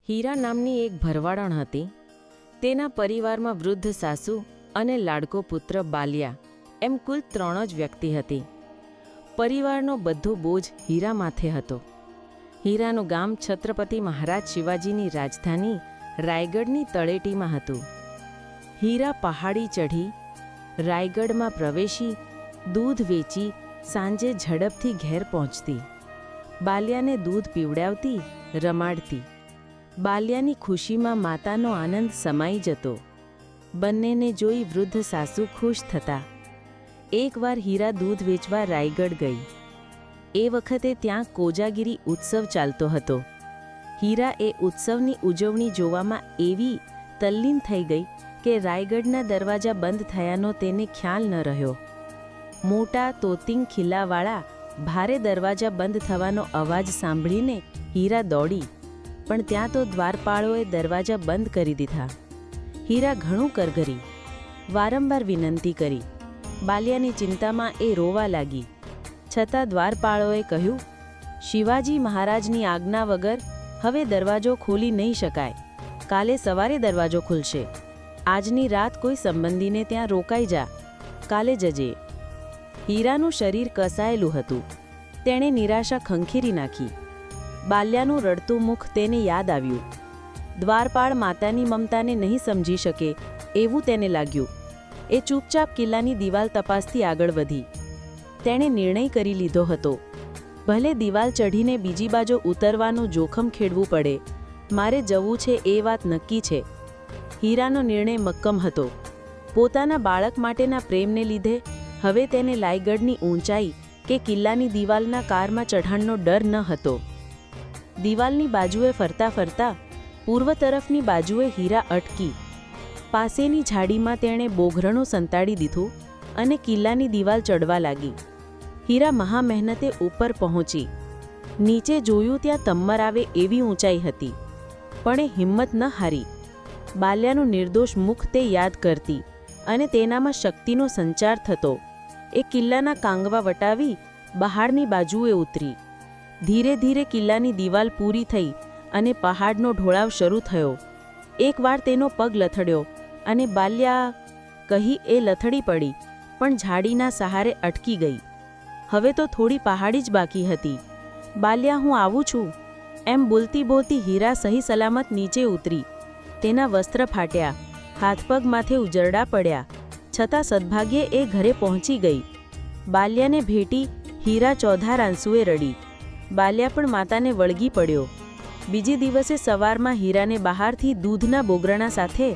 હીરા નામની એક ભરવાડણ હતી. તેના પરિવારમાં વૃદ્ધ સાસુ અને લાડકો પુત્ર બાલિયા એમ કુલ 3 જ વ્યક્તિ હતી. પરિવારનો બધો બોજ હીરા માથે હતો. હીરાનું ગામ છત્રપતિ મહારાજ શિવાજીની રાજધાની રાયગઢની તળેટીમાં હતું. હીરા પહાડી ચઢી રાયગઢમાં પ્રવેશી દૂધ વેચી સાંજે ઝડપથી ઘેર પહોંચતી. બાલિયાને દૂધ પીવડાવતી, રમાડતી. બાલિયાની ખુશીમાં માતાનો આનંદ સમાઈ જતો. બંનેને જોઈ વૃદ્ધ સાસુ ખુશ થતા. એકવાર હીરા દૂધ વેચવા રાયગઢ ગઈ. એ વખતે ત્યાં કોજાગીરી ઉત્સવ ચાલતો હતો. હીરા એ ઉત્સવની ઉજવણી જોવામાં એવી તલ્લીન થઈ ગઈ કે રાયગઢના દરવાજા બંધ થયાનો તેને ખ્યાલ ન રહ્યો. મોટા તોતિંગ ખિલ્લાવાળા ભારે દરવાજા બંધ થવાનો અવાજ સાંભળીને હીરા દોડી, પણ ત્યાં તો દ્વારપાળોએ દરવાજા બંધ કરી દીધા. હીરા ઘણું કરગરી, વારંવાર વિનંતી કરી. બાલિયાની ચિંતામાં એ રોવા લાગી. છતાં દ્વારપાળોએ કહ્યું, શિવાજી મહારાજની આજ્ઞા વગર હવે દરવાજો ખોલી નહીં શકાય. કાલે સવારે દરવાજો ખુલશે. આજની રાત કોઈ સંબંધીને ત્યાં રોકાઈ જા, કાલે જજે. હીરાનું શરીર કસાયેલું હતું. તેણે નિરાશા ખંખેરી નાખી. બાલ્યાનું રડતું મુખ તેને યાદ આવ્યું. દ્વારપાળ માતાની મમતાને નહીં સમજી શકે એવું તેને લાગ્યું. એ ચૂપચાપ કિલ્લાની દિવાલ તપાસથી આગળ વધી. તેણે નિર્ણય કરી લીધો હતો, ભલે દિવાલ ચઢીને બીજી બાજુ ઉતરવાનું જોખમ ખેડવું પડે, મારે જવું છે એ વાત નક્કી છે. હીરાનો નિર્ણય મક્કમ હતો. પોતાના બાળક માટેના પ્રેમને લીધે હવે તેને રાયગઢની ઊંચાઈ કે કિલ્લાની દિવાલના કારમાં ચઢાણનો ડર ન હતો. દિવાલની બાજુએ ફરતા ફરતા પૂર્વ તરફની બાજુએ હીરા અટકી. પાસેની ઝાડીમાં તેણે બોઘરણું સંતાડી દીધું અને કિલ્લાની દિવાલ ચડવા લાગી. હીરા મહા મહેનતે ઉપર પહોંચી. નીચે જોયું ત્યાં તમ્મર આવે એવી ઊંચાઈ હતી, પણ એ હિંમત ન હારી. બાલ્યાનું નિર્દોષ મુખ તે યાદ કરતી અને તેનામાં શક્તિનો સંચાર થતો. એ કિલ્લાના કાંગવા વટાવી બહારની બાજુએ ઉતરી. ધીરે ધીરે કિલ્લાની દિવાલ પૂરી થઈ અને પહાડનો ઢોળાવ શરૂ થયો. એકવાર તેનો પગ લથડ્યો અને બાલ્યા કહી એ લથડી પડી, પણ ઝાડીના સહારે અટકી ગઈ. હવે તો થોડી પહાડી જ બાકી હતી. બાલ્યા, હું આવું છું એમ બોલતી બોલતી હીરા સહી સલામત નીચે ઉતરી. તેના વસ્ત્ર ફાટ્યા, હાથપગ માથે ઉજરડા પડ્યા, છતાં સદભાગ્યે એ ઘરે પહોંચી ગઈ. બાલ્યાને ભેટી હીરા ચોધાર આંસુએ રડી. બાલ્યા પણ માતાને વળગી પડ્યો. બીજે દિવસે સવારમાં હીરાને બહારથી દૂધના બોગરણા સાથે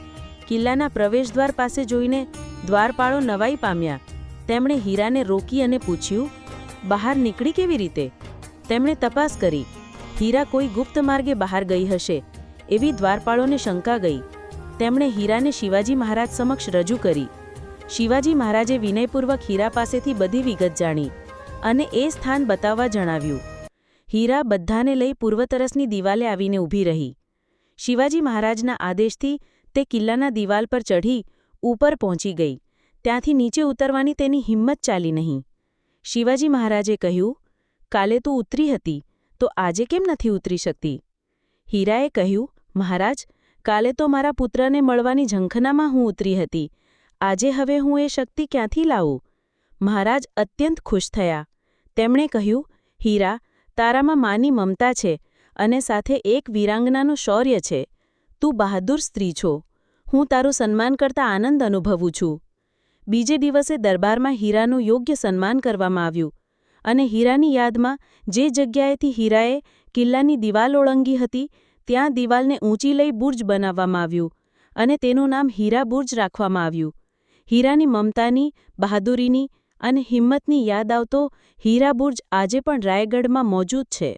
કિલ્લાના પ્રવેશદ્વાર પાસે જોઈને દ્વારપાળો નવાઈ પામ્યા. તેમણે હીરાને રોકી અને પૂછ્યું, બહાર નીકળી કેવી રીતે? તેમણે તપાસ કરી. હીરા કોઈ ગુપ્ત માર્ગે બહાર ગઈ હશે એવી દ્વારપાળોને શંકા ગઈ. તેમણે હીરાને શિવાજી મહારાજ સમક્ષ રજૂ કરી. શિવાજી મહારાજે વિનયપૂર્વક હીરા પાસેથી બધી વિગત જાણી અને એ સ્થાન બતાવવા જણાવ્યું. હીરા બધાને લઈ પૂર્વતરસની દિવાલે આવીને ઊભી રહી. શિવાજી મહારાજના આદેશથી તે કિલ્લાના દિવાલ પર ચઢી ઉપર પહોંચી ગઈ. ત્યાંથી નીચે ઉતરવાની તેની હિંમત ચાલી નહીં. શિવાજી મહારાજે કહ્યું, કાલે તું ઉતરી હતી તો આજે કેમ નથી ઉતરી શકતી? હીરાએ કહ્યું, મહારાજ, કાલે તો મારા પુત્રને મળવાની ઝંખનામાં હું ઉતરી હતી. આજે હવે હું એ શક્તિ ક્યાંથી લાવું? મહારાજ અત્યંત ખુશ થયા. તેમણે કહ્યું, હીરા, તારામાં માની મમતા છે અને સાથે એક વીરાંગનાનું શૌર્ય છે. તું બહાદુર સ્ત્રી છો. હું તારું સન્માન કરતા આનંદ અનુભવું છું. બીજે દિવસે દરબારમાં હીરાનું યોગ્ય સન્માન કરવામાં આવ્યું અને હીરાની યાદમાં જે જગ્યાએથી હીરાએ કિલ્લાની દિવાલ ઓળંગી હતી ત્યાં દિવાલને ઊંચી લઈ બુર્જ બનાવવામાં આવ્યું અને તેનું નામ હીરા બુર્જ રાખવામાં આવ્યું. હીરાની મમતાની, બહાદુરીની અને હિંમતની યાદ આવતો હીરા બુર્જ આજે પણ રાયગઢમાં મોજૂદ છે.